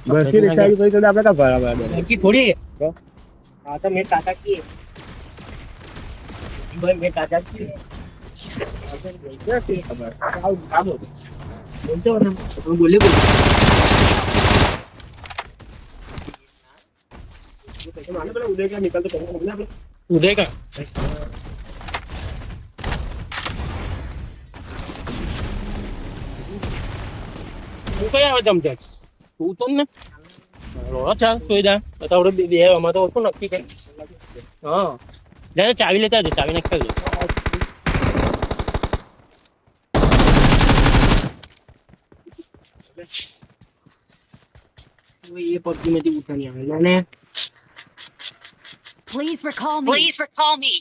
બસ થી રિક્ષા આવી કોઈ તો આપણે કા ભાડા लड़की थोड़ी है તો हाँ तो मेरे चाचा की है भाई मेरे चाचा की है ક્યાંથી ખબર आओ आप बोलते हो ना हम बोले बोले ये पैसे मारने पड़े उदय का निकल तो पैसे मारने पड़े उदय का તું કઈ આવે જમજે તું તો ને રોડો ચાલ સુઈ જા અત્યારે બે અમારે તો ઓછું નક્કી કઈ હા જાય ચાવી લેતા જજો ચાવી નાખતા જજો ये पबजी में भी उठा नहीं आया मैंने Please recall me. Please recall me.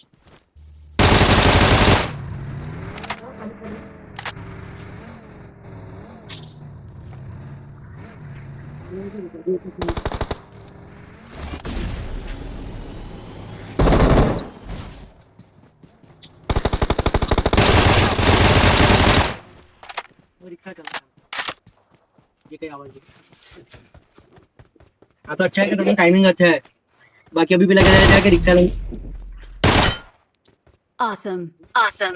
Rickshaw चल रहा ये क्या आवाज हाँ तो अच्छा है कि तुम्हें टाइमिंग अच्छा है बाकी अभी भी लगा जाएगा कि रिक्शा नहीं Awesome. Awesome.